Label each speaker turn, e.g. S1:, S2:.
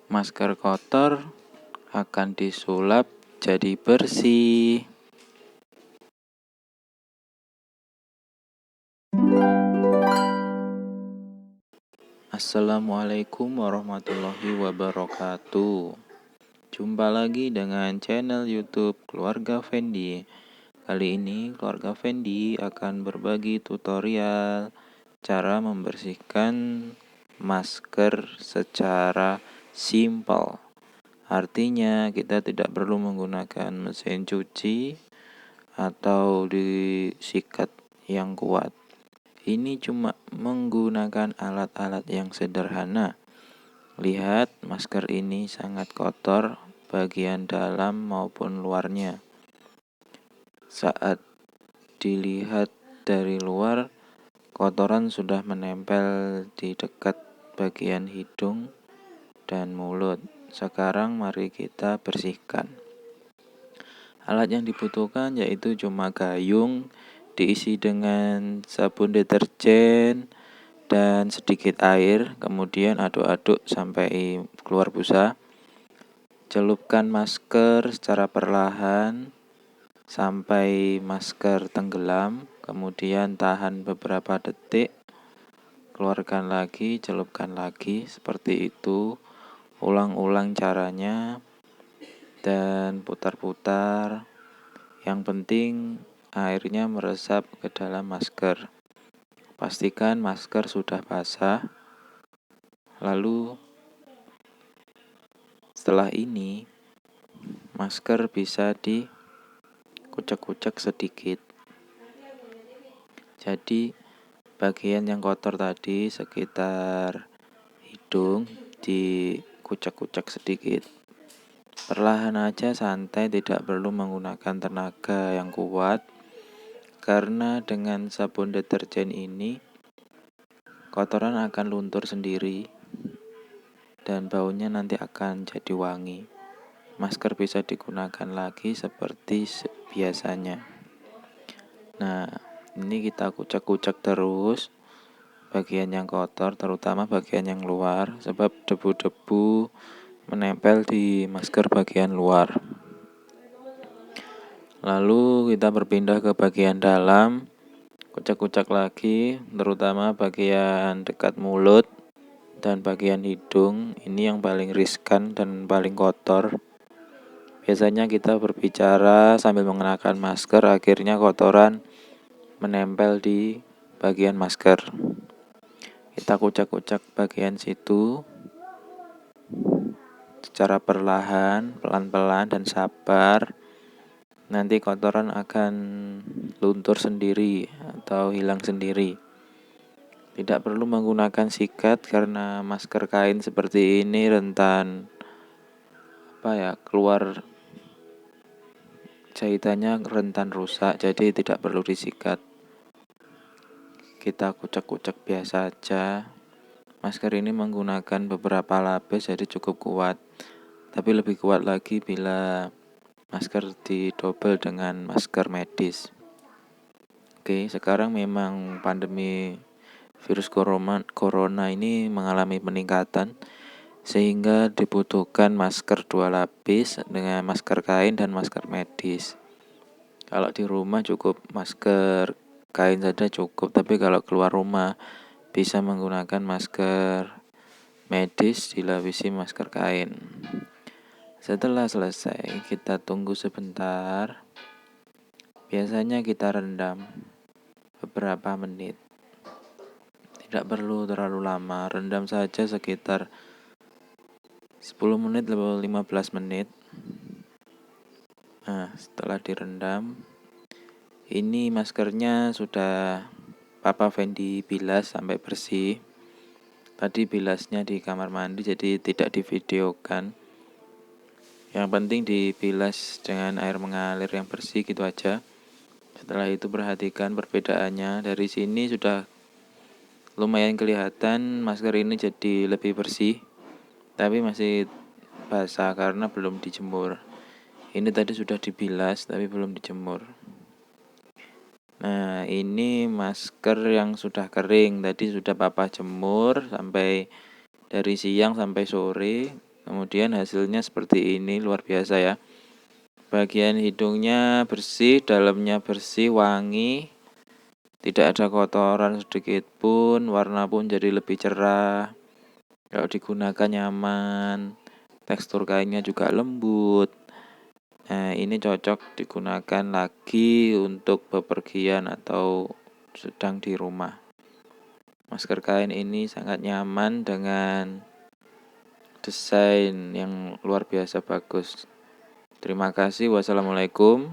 S1: masker kotor akan disulap jadi bersih. Assalamualaikum warahmatullahi wabarakatuh. Jumpa lagi dengan channel YouTube Keluarga Fendi. Kali ini Keluarga Fendi akan berbagi tutorial cara membersihkan masker secara simpel. Artinya kita tidak perlu menggunakan mesin cuci atau disikat yang kuat. Ini cuma menggunakan alat-alat yang sederhana. Lihat, masker ini sangat kotor bagian dalam maupun luarnya. Saat dilihat dari luar, kotoran sudah menempel di dekat bagian hidung dan mulut. Sekarang mari kita bersihkan. Alat yang dibutuhkan yaitu cuma gayung, diisi dengan sabun deterjen dan sedikit air, kemudian aduk-aduk sampai keluar busa. Celupkan masker secara perlahan sampai masker tenggelam, kemudian tahan beberapa detik, keluarkan lagi, celupkan lagi, seperti itu. Ulang-ulang caranya dan putar-putar. Yang penting airnya meresap ke dalam masker. Pastikan masker sudah basah. Lalu setelah ini masker bisa dikucek-kucek sedikit. Jadi bagian yang kotor tadi sekitar hidung dikucek-kucek sedikit. Perlahan aja, santai, tidak perlu menggunakan tenaga yang kuat. Karena dengan sabun deterjen ini kotoran akan luntur sendiri dan baunya nanti akan jadi wangi. Masker bisa digunakan lagi seperti biasanya. Nah, ini kita kucek-kucek terus bagian yang kotor, terutama bagian yang luar, sebab debu-debu menempel di masker bagian luar. Lalu kita berpindah ke bagian dalam, kucek-kucek lagi, terutama bagian dekat mulut dan bagian hidung. Ini yang paling riskan dan paling kotor. Biasanya kita berbicara sambil mengenakan masker, akhirnya kotoran menempel di bagian masker. Kita kucek-kucek bagian situ secara perlahan, pelan-pelan dan sabar. Nanti kotoran akan luntur sendiri atau hilang sendiri. Tidak perlu menggunakan sikat karena masker kain seperti ini rentan keluar jahitannya rentan rusak, jadi tidak perlu disikat. Kita kucek-kucek biasa aja. Masker ini menggunakan beberapa lapis, jadi cukup kuat. Tapi lebih kuat lagi bila masker didobel dengan masker medis. Oke, sekarang memang pandemi virus corona ini mengalami peningkatan, sehingga dibutuhkan masker 2 lapis dengan masker kain dan masker medis. Kalau di rumah cukup masker kain saja cukup, tapi kalau keluar rumah bisa menggunakan masker medis dilapisi masker kain. Setelah selesai, kita tunggu sebentar. Biasanya kita rendam beberapa menit. Tidak perlu terlalu lama, rendam saja sekitar 10 menit atau 15 menit. Nah, setelah direndam, ini maskernya sudah Papa Fendi bilas sampai bersih. Tadi bilasnya di kamar mandi, jadi tidak divideokan. Yang penting dibilas dengan air mengalir yang bersih gitu aja. Setelah itu perhatikan perbedaannya. Dari sini sudah lumayan kelihatan masker ini jadi lebih bersih, tapi masih basah karena belum dijemur. Ini tadi sudah dibilas tapi belum dijemur. Nah, ini masker yang sudah kering. Tadi sudah Papa jemur sampai dari siang sampai sore. Kemudian hasilnya seperti ini, luar biasa ya. Bagian hidungnya bersih, dalamnya bersih, wangi, tidak ada kotoran sedikit pun, warna pun jadi lebih cerah. Kalau digunakan nyaman, tekstur kainnya juga lembut. Nah, ini cocok digunakan lagi untuk bepergian atau sedang di rumah. Masker kain ini sangat nyaman dengan desain yang luar biasa bagus. Terima kasih. Wassalamualaikum.